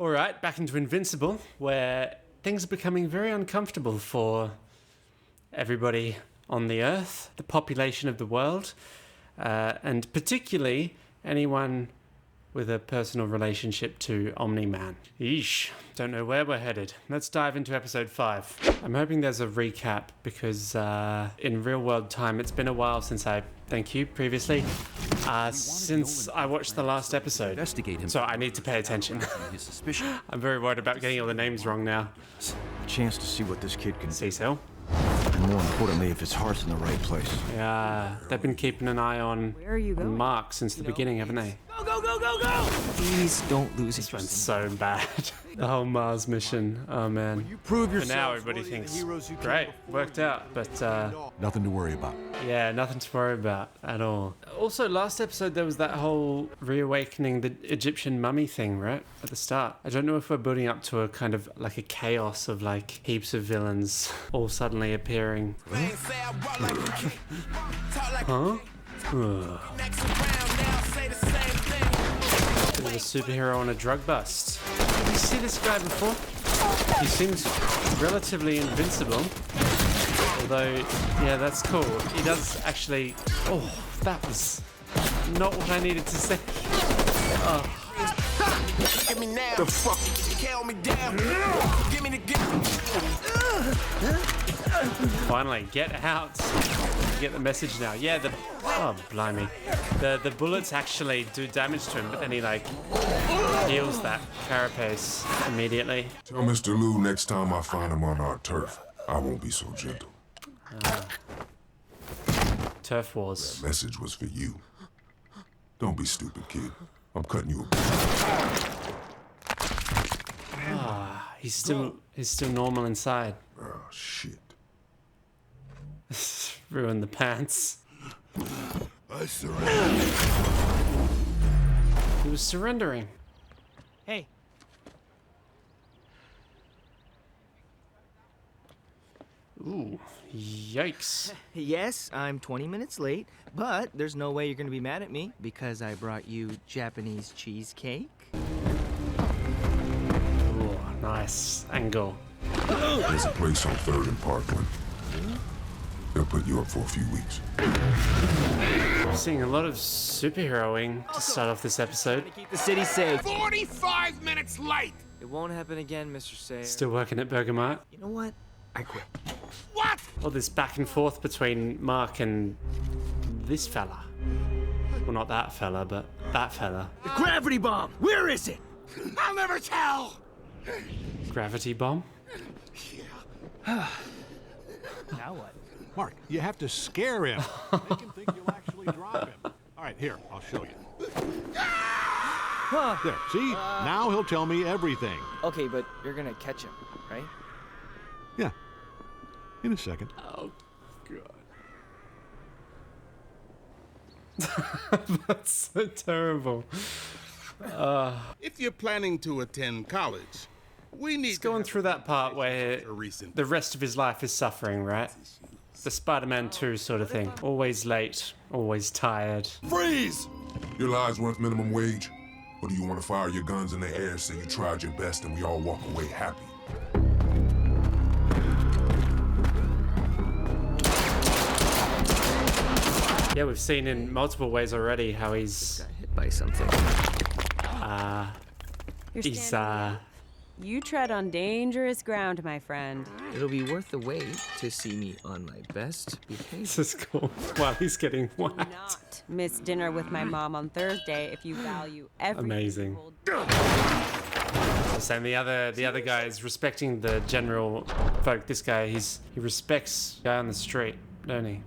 Alright, back into Invincible, where things are becoming very uncomfortable for everybody on the Earth, the population of the world, and particularly anyone with a personal relationship to Omni-Man. Yeesh, don't know where we're headed. Let's dive into episode 5. I'm hoping there's a recap because in real world time, it's been a while since since I watched the last episode. So I need to pay attention. I'm very worried about getting all the names wrong now. A chance to see what this kid can see. Cecil. And more importantly, if his heart's in the right place. Yeah, they've been keeping an eye on Mark since the beginning, haven't they? Go, go, go, go, go! Please don't lose This went so bad. The whole Mars mission. Oh man. You prove For now, everybody thinks, great, worked out, but nothing to worry about. yeah, nothing to worry about at all. Also, last episode there was that whole reawakening the Egyptian mummy thing, right? At the start. I don't know if we're building up to a kind of like a chaos of like heaps of villains all suddenly appearing. Huh? Bit of a superhero on a drug bust. Did you see this guy before? He seems relatively invincible. Although, yeah, that's cool. He does actually... Oh, that was not what I needed to say. Oh. Give me now. The fuck? Kill me down. Give me the Finally, get out. You get the message now. Yeah, oh, blimey. The bullets actually do damage to him, but then he, like, heals that carapace immediately. Tell Mr. Lou next time I find him on our turf, I won't be so gentle. Turf wars. That message was for you. Don't be stupid, kid. I'm cutting you a... He's still normal inside. Oh, shit. Ruined the pants. I surrender. He was surrendering. Hey. Ooh, yikes. Yes, I'm 20 minutes late, but there's no way you're gonna be mad at me because I brought you Japanese cheesecake. Ooh, nice angle. There's a place on 3rd and Parkland. They'll put you up for a few weeks. I'm seeing a lot of superheroing to start off this episode. To keep the city safe. 45 minutes late! It won't happen again, Mr. Sayer. Still working at Burger Mart. You know what? I quit. What? All this back and forth between Mark and this fella. Well, not that fella, but that fella. The gravity bomb! Where is it? I'll never tell! Gravity bomb? Now what? Mark, you have to scare him. Make him think you'll actually drop him. All right, here, I'll show you. There, see? Now he'll tell me everything. Okay, but you're gonna catch him, right? Yeah, in a second. Oh, God. That's so terrible. If you're planning to attend college, we need He's going through that part where the rest of his life is suffering, right? The Spider-Man 2 sort of thing. Always late, always tired. Freeze! Your lives worth minimum wage? Or do you want to fire your guns in the air, say you tried your best, and we all walk away happy? Yeah, we've seen in multiple ways already how he's... Got hit by something. You tread on dangerous ground, my friend. It'll be worth the wait to see me on my best behavior. This is cool. While he's getting Do whacked. not miss dinner with my mom on Thursday if you value every Amazing. So the other guy is respecting the general folk. This guy, he respects the guy on the street, don't he?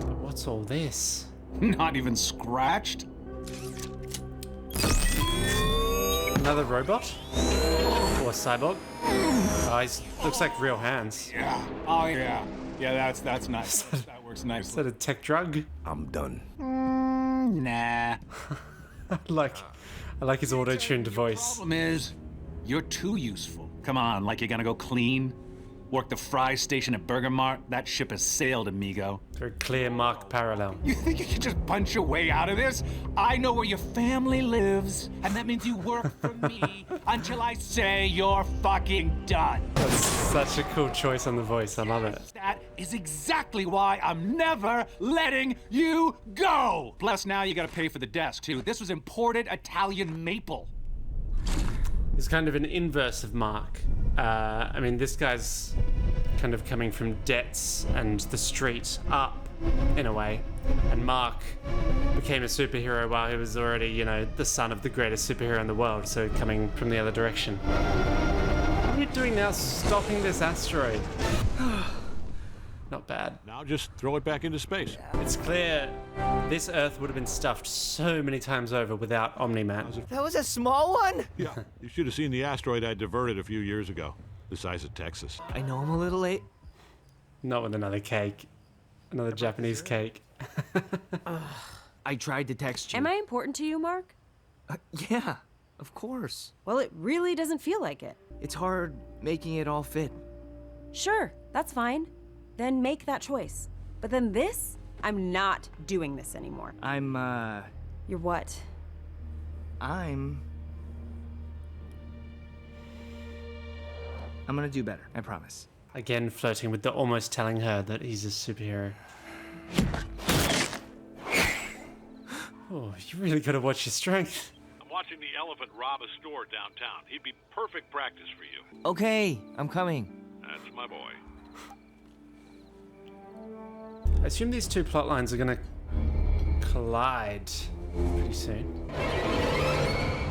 But what's all this? Not even scratched? Another robot? Or cyborg? Oh, looks like real hands. Yeah. Oh, yeah. Yeah, that's nice. That works Is nicely. that a tech drug? I'm done. Nah. I like his auto-tuned voice. Problem is, you're too useful. Come on, like you're gonna go clean? Work the fry station at Burger Mart? That ship has sailed, amigo. Very clear mark parallel. You think you can just punch your way out of this? I know where your family lives, and that means you work for me until I say you're fucking done. That's such a cool choice on the voice. I love it. That is exactly why I'm never letting you go. Plus, now you gotta pay for the desk, too. This was imported Italian maple. It's kind of an inverse of Mark. I mean, this guy's kind of coming from debts and the street up, in a way. And Mark became a superhero while he was already, you know, the son of the greatest superhero in the world, so coming from the other direction. What are you doing now, stopping this asteroid? Not bad. Now just throw it back into space. It's clear this Earth would have been stuffed so many times over without Omni-Man. That was a small one? Yeah, you should have seen the asteroid I diverted a few years ago. The size of Texas. I know I'm a little late. Not with another cake. Another Japanese cake. I tried to text you. Am I important to you, Mark? Yeah, of course. Well, it really doesn't feel like it. It's hard making it all fit. Sure, that's fine. Then make that choice. But then this, I'm not doing this anymore. You're what? I'm gonna do better, I promise. Again, flirting with the almost telling her that he's a superhero. Oh, you really gotta watch your strength. I'm watching the elephant rob a store downtown. He'd be perfect practice for you. Okay, I'm coming. That's my boy. I assume these two plot lines are gonna collide pretty soon.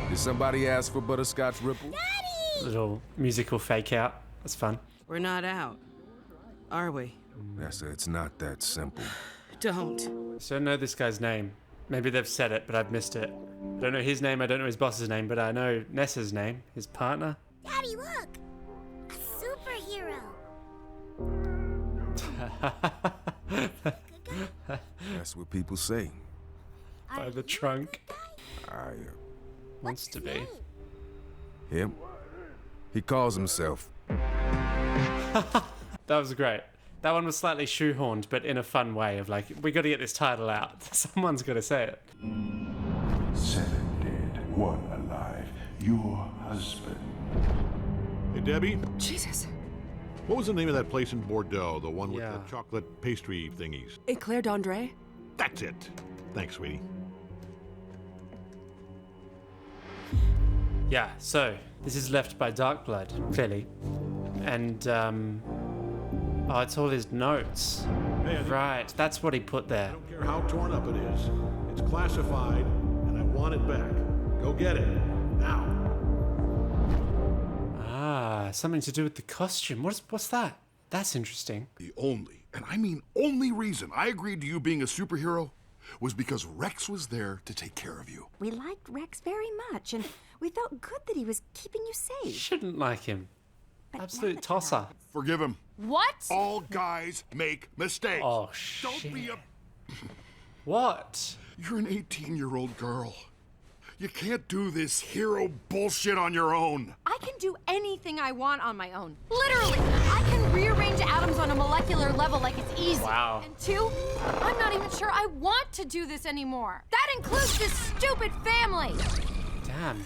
Did somebody ask for butterscotch ripple? Little musical fake out. That's fun. We're not out, are we? Yes, it's not that simple. Don't. So I know this guy's name. Maybe they've said it, but I've missed it. I don't know his name, I don't know his boss's name, but I know Nessa's name, his partner. Daddy, look! A superhero! That's what people say. By the trunk. Wants to be. Him? He calls himself. That was great. That one was slightly shoehorned, but in a fun way of like, we gotta get this title out. Someone's gotta say it. 7 dead, 1 alive. Your husband. Hey, Debbie? Jesus. What was the name of that place in Bordeaux? The one with the chocolate pastry thingies? Eclair d'André? That's it. Thanks, sweetie. Yeah, so this is left by Darkblood, clearly. And, oh, it's all his notes. Hey, right, that's what he put there. I don't care how torn up it is. It's classified, and I want it back. Go get it. Now. Ah, something to do with the costume. What's that? That's interesting. The only, and I mean only reason I agreed to you being a superhero was because Rex was there to take care of you. We liked Rex very much, and we felt good that he was keeping you safe. Shouldn't like him. Absolute tosser. Forgive him. What? All guys make mistakes. Oh, Don't shit. be a... What? You're an 18-year-old girl. You can't do this hero bullshit on your own. I can do anything I want on my own. Literally, I can rearrange atoms on a molecular level like it's easy. Wow. And 2, I'm not even sure I want to do this anymore. That includes this stupid family. Damn.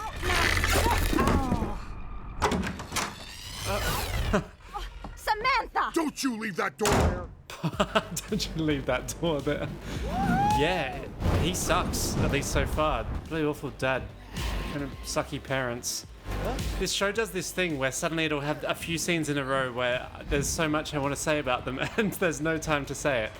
Samantha! Don't you leave that door there. Don't you leave that door there. Yeah, he sucks, at least so far. Really awful dad. Kind of sucky parents. This show does this thing where suddenly it'll have a few scenes in a row where there's so much I want to say about them and there's no time to say it.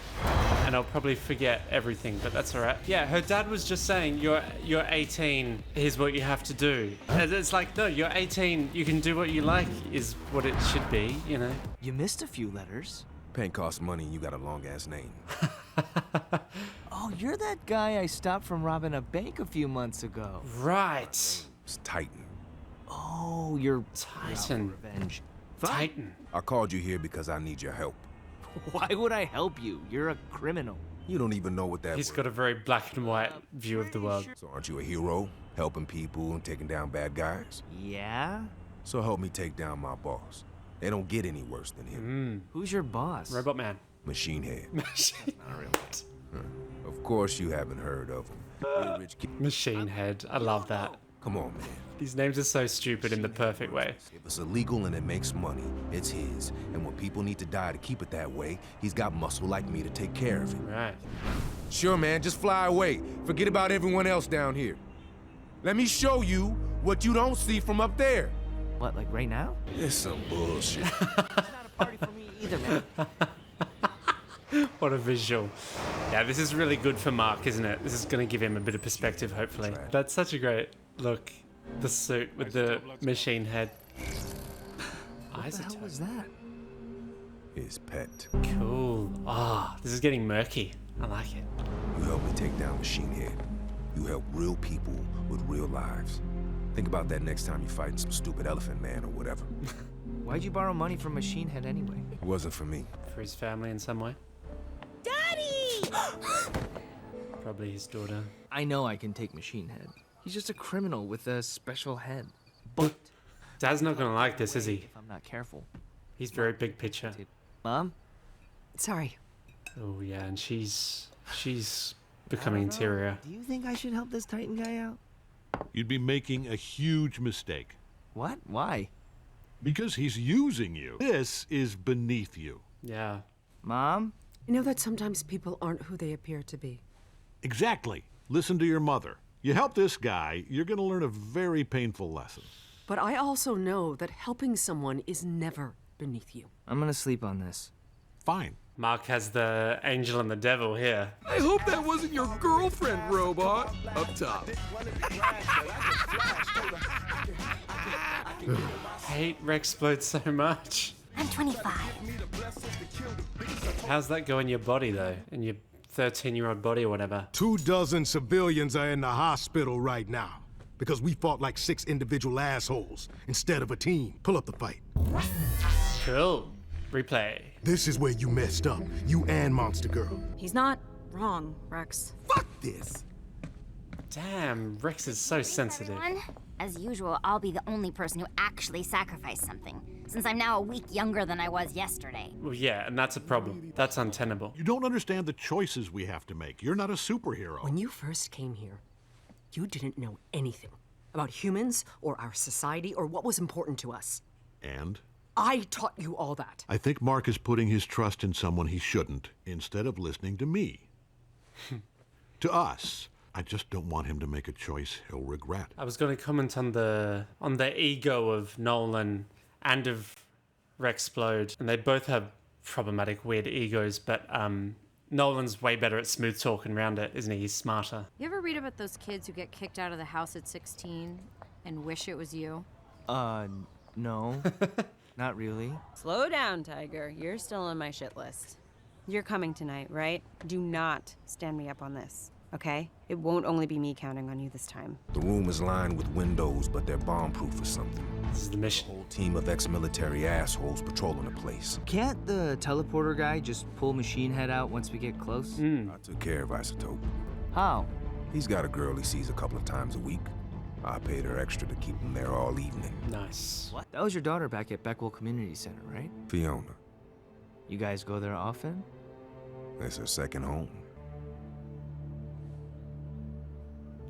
And I'll probably forget everything, but that's alright. Yeah, her dad was just saying, you're 18, here's what you have to do. And it's like, no, you're 18, you can do what you like, is what it should be, you know? You missed a few letters. Paint costs money and you got a long-ass name. Oh, you're that guy I stopped from robbing a bank a few months ago. Right. It's Titan. Oh, you're Titan. Revenge. Titan. I called you here because I need your help. Why would I help you? You're a criminal. You don't even know what that He's word got a very black and white view of the world. So aren't you a hero? Helping people and taking down bad guys? Yeah? So help me take down my boss. They don't get any worse than him. Who's your boss? Robot Man. Machine Head. Machine Of course you haven't heard of him. Real rich kid. Machine Head. I love that. Come on, man. These names are so stupid in the perfect way. If it's illegal and it makes money, it's his. And when people need to die to keep it that way, he's got muscle like me to take care of it. Right. Sure, man, just fly away. Forget about everyone else down here. Let me show you what you don't see from up there. What, like right now? It's some bullshit. It's not a party for me either, man. What a visual. Yeah, this is really good for Mark, isn't it? This is going to give him a bit of perspective, hopefully. That's such a great look. The suit with the machine head. What the hell was that? His pet. Cool. Ah, this is getting murky. I like it. You help me take down Machine Head. You help real people with real lives. Think about that next time you're fighting some stupid elephant man or whatever. Why'd you borrow money from Machine Head anyway? It wasn't for me. For his family in some way. Daddy! Probably his daughter. I know I can take Machine Head. He's just a criminal with a special head. But Dad's not gonna like this, is he? if I'm not careful. He's very big picture. Mom? Sorry. Oh yeah, and she's becoming interior. Do you think I should help this Titan guy out? You'd be making a huge mistake. What? Why? Because he's using you. This is beneath you. Yeah. Mom? You know that sometimes people aren't who they appear to be. Exactly. Listen to your mother. You help this guy, you're going to learn a very painful lesson. But I also know that helping someone is never beneath you. I'm gonna sleep on this. Fine. Mark has the angel and the devil here. I hope that wasn't your girlfriend, robot. Up top. I hate Rexplode so much. I'm 25. How's that go in your body though? In your 13-year-old body or whatever? 24 civilians are in the hospital right now because we fought like 6 individual assholes instead of a team. Pull up the fight. Cool. Replay. This is where you messed up. You and Monster Girl. He's not wrong, Rex. Fuck this. Damn, Rex is so sensitive. Everyone, as usual, I'll be the only person who actually sacrificed something, since I'm now a week younger than I was yesterday. Well, yeah, and that's a problem. That's untenable. You don't understand the choices we have to make. You're not a superhero. When you first came here, you didn't know anything about humans or our society or what was important to us. And? I taught you all that. I think Mark is putting his trust in someone he shouldn't, instead of listening to me. To us. I just don't want him to make a choice he'll regret. I was going to comment on the ego of Nolan and of Rexplode, and they both have problematic, weird egos, but Nolan's way better at smooth talking around it, isn't he? He's smarter. You ever read about those kids who get kicked out of the house at 16 and wish it was you? No. Not really. Slow down, Tiger. You're still on my shit list. You're coming tonight, right? Do not stand me up on this, okay? It won't only be me counting on you this time. The room is lined with windows, but they're bomb-proof or something. This is the mission. A whole team of ex-military assholes patrolling the place. Can't the teleporter guy just pull Machine Head out once we get close? I took care of Isotope. How? He's got a girl he sees a couple of times a week. I paid her extra to keep him there all evening. Nice. What? That was your daughter back at Beckwell Community Center, right? Fiona. You guys go there often? It's her second home.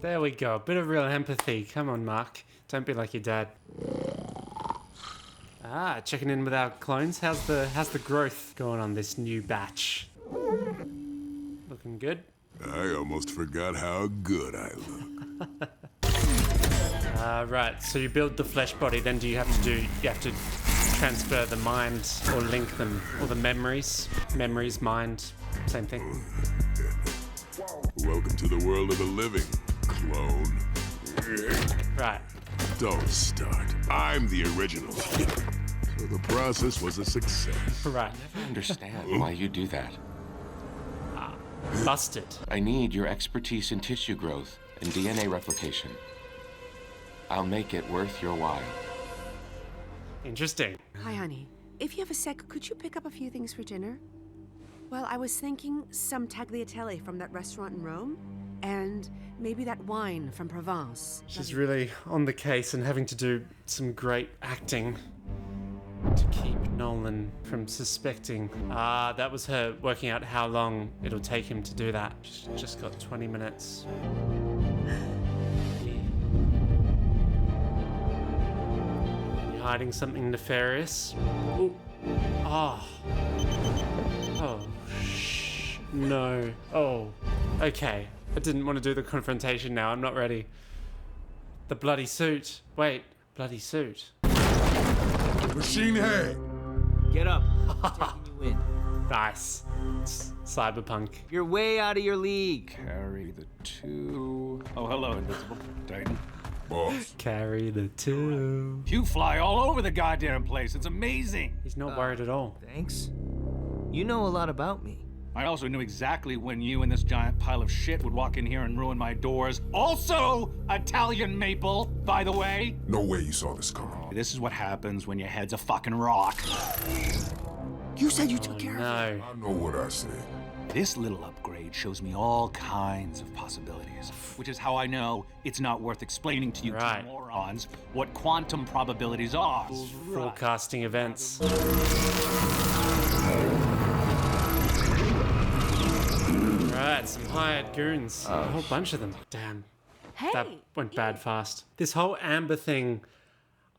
There we go. A bit of real empathy. Come on, Mark. Don't be like your dad. Ah, checking in with our clones. How's the growth going on this new batch? Looking good. I almost forgot how good I look. Right, so you build the flesh body, then you have to transfer the mind or link them, or the memories. Memories, mind, same thing. Welcome to the world of the living, clone. Right. Don't start. I'm the original. So the process was a success. Right. I never understand why you do that. Busted. I need your expertise in tissue growth and DNA replication. I'll make it worth your while. Interesting. Hi, honey. If you have a sec, could you pick up a few things for dinner? Well, I was thinking some tagliatelle from that restaurant in Rome, and maybe that wine from Provence. She's really on the case and having to do some great acting. to keep Nolan from suspecting. Ah, that was her working out how long it'll take him to do that. She's just got 20 minutes. You hiding something nefarious? Ooh. Oh. Oh, no. Oh. Okay. I didn't want to do the confrontation now. I'm not ready. The bloody suit. Wait. Bloody suit. Machine head. Get up. I'm taking you in. Nice. It's cyberpunk. You're way out of your league. Carry the 2. Oh, hello, Invincible. Titan. Boss. Carry the 2. You fly all over the goddamn place. It's amazing. He's not worried at all. Thanks. You know a lot about me. I also knew exactly when you and this giant pile of shit would walk in here and ruin my doors. Also, Italian maple, by the way. No way you saw this coming. This is what happens when your head's a fucking rock. You said you took care of it. I know what I said. This little upgrade shows me all kinds of possibilities, which is how I know it's not worth explaining to you two morons what quantum probabilities are. Forecasting events. Right, some hired goons. A whole bunch of them. Damn. That went bad fast. This whole Amber thing,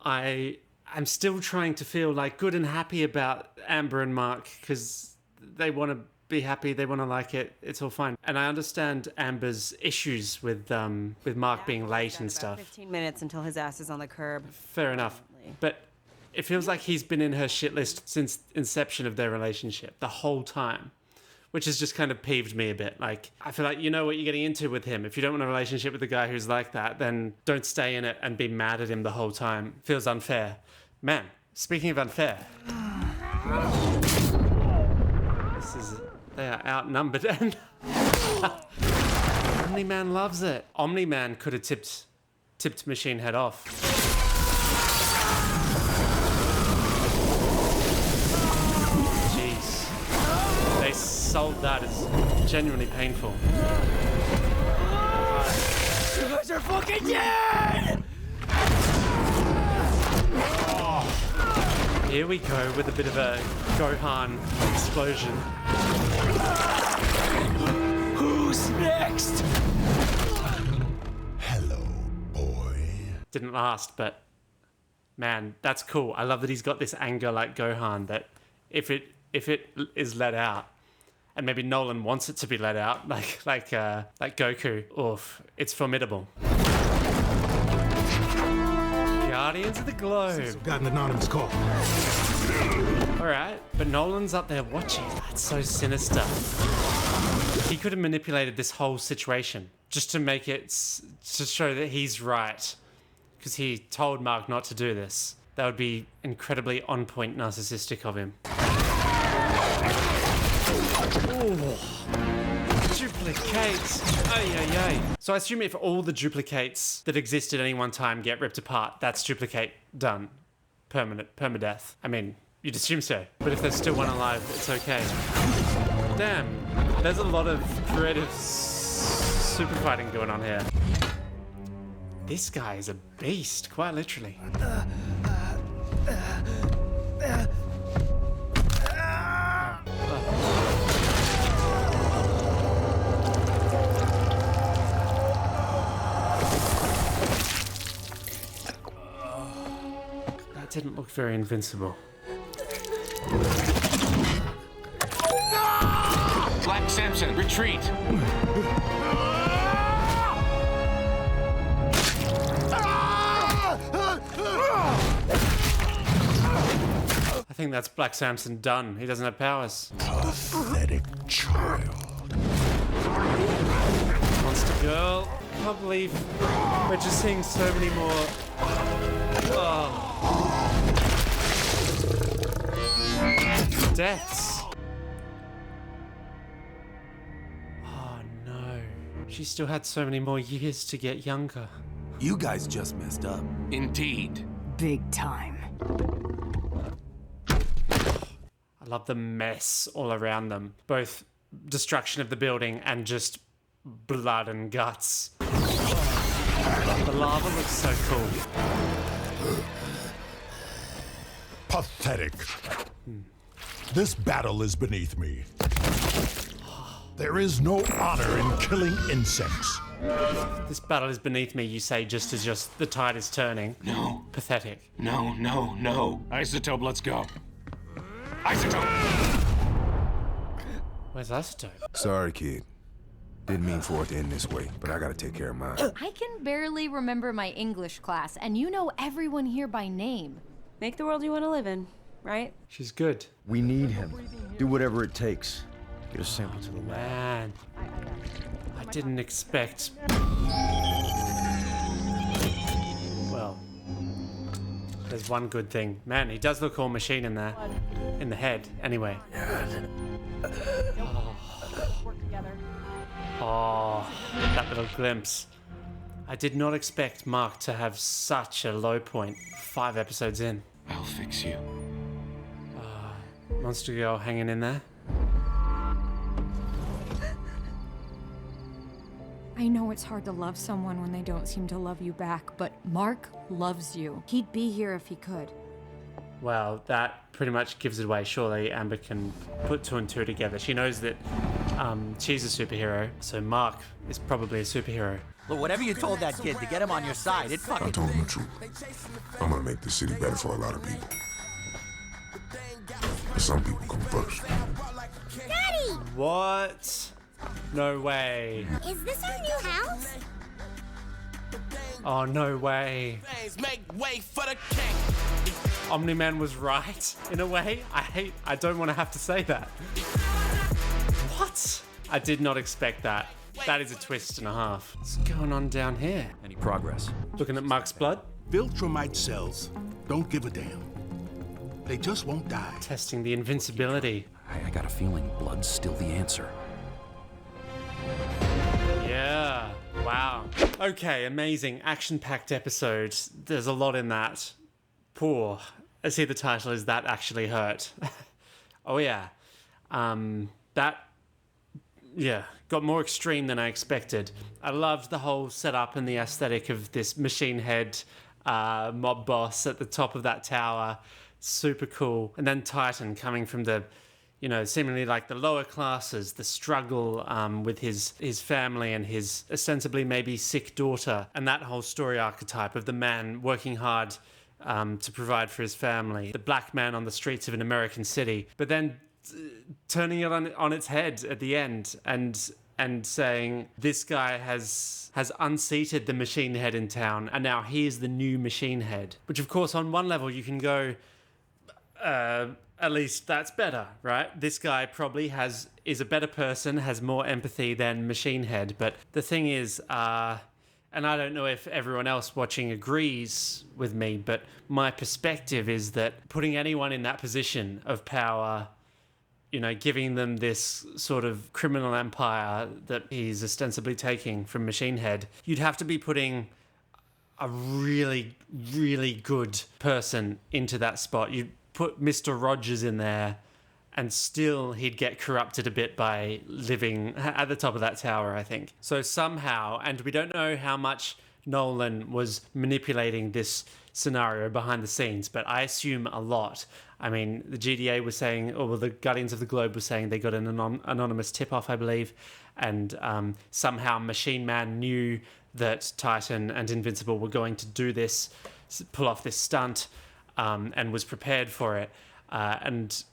I'm still trying to feel like good and happy about Amber and Mark because they want to be happy, they want to like it, it's all fine. And I understand Amber's issues with Mark being late and stuff. 15 minutes until his ass is on the curb. Fair enough. But it feels like he's been in her shit list since inception of their relationship, the whole time. Which has just kind of peeved me a bit. Like, I feel like you know what you're getting into with him. If you don't want a relationship with a guy who's like that, then don't stay in it and be mad at him the whole time. Feels unfair. Man, speaking of unfair. They are outnumbered and Omni-Man loves it. Omni-Man could have tipped Machine Head off. They sold that as genuinely painful. You guys are fucking dead! Here we go with a bit of a Gohan explosion. Who's next? Hello, boy. Didn't last, but man, that's cool. I love that he's got this anger like Gohan that if it is let out, and maybe Nolan wants it to be let out, like Goku. Oof, it's formidable. Guardians of the Globe. Got an anonymous call. All right, but Nolan's up there watching. That's so sinister. He could have manipulated this whole situation just to make it to show that he's right, because he told Mark not to do this. That would be incredibly on-point narcissistic of him. Ooh. Duplicates. Ay. So I assume if all the duplicates that exist at any one time get ripped apart, that's duplicate done. Permadeath. I mean, you'd assume so. But if there's still one alive, it's okay. Damn. There's a lot of creative super fighting going on here. This guy is a beast, quite literally. That didn't look very invincible. Black Samson, retreat! I think that's Black Samson done. He doesn't have powers. Pathetic child. Monster Girl. Can't believe we're just seeing so many more. Deaths. Oh no. She still had so many more years to get younger. You guys just messed up. Indeed. Big time. I love the mess all around them. Both destruction of the building and just blood and guts. The lava looks so cool. Pathetic. This battle is beneath me. There is no honor in killing insects. This battle is beneath me, you say, just as the tide is turning. No. Pathetic. No. Isotope, let's go. Isotope! Where's Isotope? Sorry, kid. Didn't mean for it to end this way, but I gotta take care of mine. I can barely remember my English class, and you know everyone here by name. Make the world you want to live in, right? She's good. We need him. Do whatever it takes. Get a sample to the lab. Man, I didn't expect... Well, there's one good thing. Man, he does look all machine in there. In the head, anyway. Oh, that little glimpse. I did not expect Mark to have such a low point 5 episodes in. I'll fix you. Monster Girl hanging in there. I know it's hard to love someone when they don't seem to love you back, but Mark loves you. He'd be here if he could. Well, that pretty much gives it away. Surely Amber can put 2 and 2 together. She knows that she's a superhero, so Mark is probably a superhero. Look, whatever you told that kid to get him on your side, it fucking... I told him the truth. I'm gonna make this city better for a lot of people. But some people come first. Daddy! What? No way. Is this our new house? Oh, no way. Omni-Man was right, in a way. I don't want to have to say that. What? I did not expect that. That is a twist and a half. What's going on down here? Any progress? Looking at Mark's blood? Viltrumite cells don't give a damn. They just won't die. Testing the invincibility. I got a feeling blood's still the answer. Yeah. Wow. Okay, amazing. Action-packed episode. There's a lot in that. Poor. I see the title is That Actually Hurt. Oh, yeah. Yeah, got more extreme than I expected. I loved the whole setup and the aesthetic of this machine head mob boss at the top of that tower. Super cool. And then Titan coming from the, seemingly like the lower classes, the struggle with his family and his ostensibly maybe sick daughter, and that whole story archetype of the man working hard to provide for his family, the black man on the streets of an American city, but then turning it on its head at the end and saying this guy has unseated the machine head in town and now he is the new machine head, which of course on one level you can go at least that's better, right? This guy probably is a better person, has more empathy than machine head, but the thing is and I don't know if everyone else watching agrees with me, but my perspective is that putting anyone in that position of power, giving them this sort of criminal empire that he's ostensibly taking from Machine Head, you'd have to be putting a really, really good person into that spot. You'd put Mr. Rogers in there and still he'd get corrupted a bit by living at the top of that tower, I think. So somehow, and we don't know how much Nolan was manipulating this scenario behind the scenes, but I assume a lot. I mean, the GDA was saying, or the Guardians of the Globe was saying they got an anonymous tip-off, I believe, and somehow Machine Man knew that Titan and Invincible were going to do this, pull off this stunt, and was prepared for it. And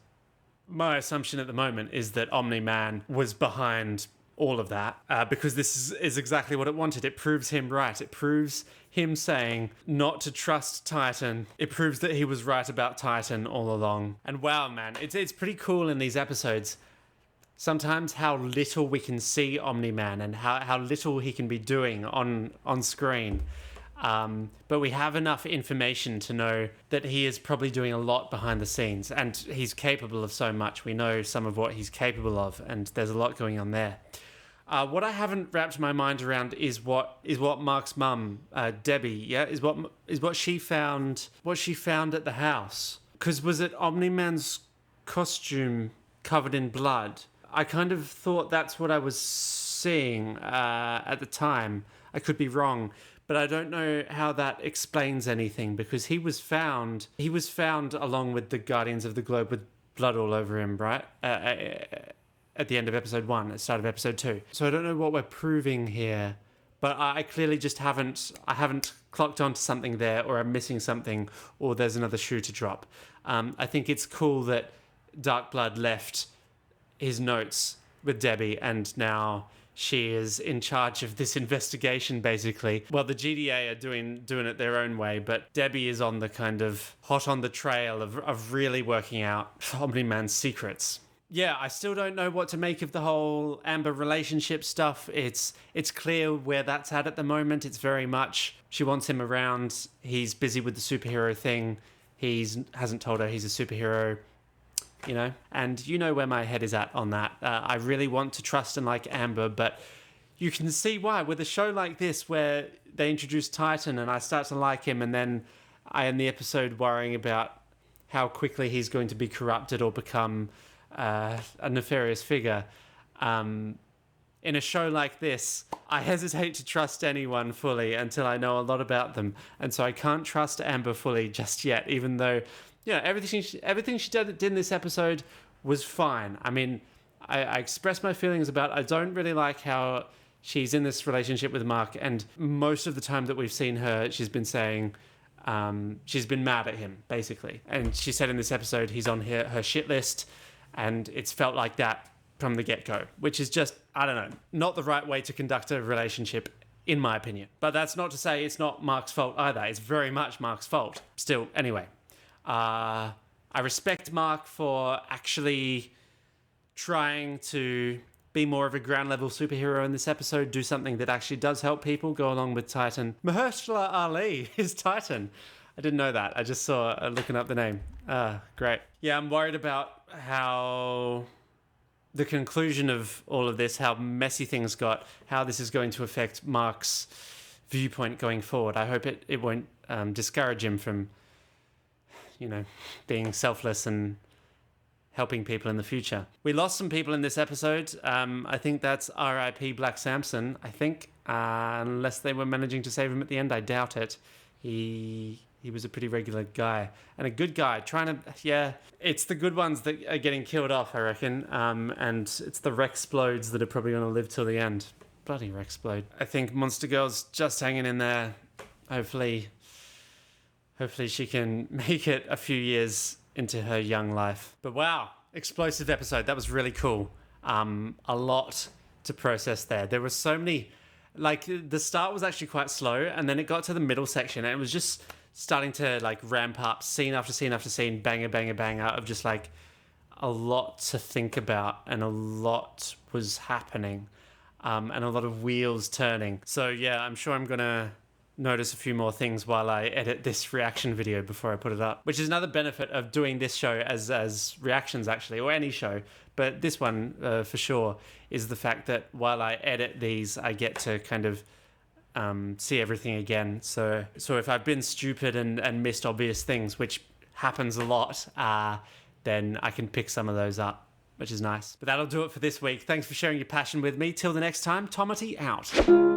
my assumption at the moment is that Omni-Man was behind all of that because this is exactly what it wanted. It proves him right. It proves him saying not to trust Titan. It proves that he was right about Titan all along. And wow, man, it's pretty cool in these episodes sometimes how little we can see Omni-Man and how little he can be doing on screen. But we have enough information to know that he is probably doing a lot behind the scenes and he's capable of so much. We know some of what he's capable of and there's a lot going on there. What I haven't wrapped my mind around is what Mark's mum, Debbie, is what she found at the house. Because was it Omni-Man's costume covered in blood? I kind of thought that's what I was seeing at the time. I could be wrong, but I don't know how that explains anything, because he was found along with the Guardians of the Globe with blood all over him, right? At the end of episode 1, at the start of episode 2. So I don't know what we're proving here, but I clearly just haven't clocked onto something there, or I'm missing something, or there's another shoe to drop. I think it's cool that Darkblood left his notes with Debbie, and now she is in charge of this investigation, basically. Well, the GDA are doing it their own way, but Debbie is on the kind of hot on the trail of really working out Omni-Man's secrets. Yeah, I still don't know what to make of the whole Amber relationship stuff. It's clear where that's at the moment. It's very much she wants him around. He's busy with the superhero thing. Hasn't told her he's a superhero, you know? And you know where my head is at on that. I really want to trust and like Amber, but you can see why. With a show like this where they introduce Titan and I start to like him, and then I end the episode worrying about how quickly he's going to be corrupted or become a nefarious figure. In a show like this, I hesitate to trust anyone fully until I know a lot about them, and so I can't trust Amber fully just yet, even though, you know, everything she did in this episode was fine. I mean, I expressed my feelings about, I don't really like how she's in this relationship with Mark, and most of the time that we've seen her, she's been saying she's been mad at him, basically. And she said in this episode he's on her shit list, and it's felt like that from the get-go, which is just, I don't know, not the right way to conduct a relationship, in my opinion. But that's not to say it's not Mark's fault either. It's very much Mark's fault. Still, anyway. I respect Mark for actually trying to be more of a ground-level superhero in this episode, do something that actually does help people, go along with Titan. Mahershala Ali is Titan. I didn't know that. I just saw looking up the name. Great. Yeah, I'm worried about how the conclusion of all of this, how messy things got, how this is going to affect Mark's viewpoint going forward. I hope it won't discourage him from, you know, being selfless and helping people in the future. We lost some people in this episode. I think that's R.I.P. Black Samson, I think. Unless they were managing to save him at the end, I doubt it. He was a pretty regular guy and a good guy it's the good ones that are getting killed off, I reckon. And it's the Rexplodes that are probably going to live till the end. Bloody Rexplode. I think Monster Girl's just hanging in there. Hopefully she can make it a few years into her young life. But wow, explosive episode. That was really cool. A lot to process there. There were so many, like the start was actually quite slow, and then it got to the middle section and it was just starting to like ramp up, scene after scene after scene, banger, banger, banger, of just like a lot to think about, and a lot was happening, and a lot of wheels turning. So yeah, I'm sure I'm gonna notice a few more things while I edit this reaction video before I put it up, which is another benefit of doing this show as reactions, actually, or any show, but this one for sure, is the fact that while I edit these, I get to kind of see everything again. So if I've been stupid and missed obvious things, which happens a lot, then I can pick some of those up, which is nice. But that'll do it for this week. Thanks for sharing your passion with me. Till the next time, Tomity out.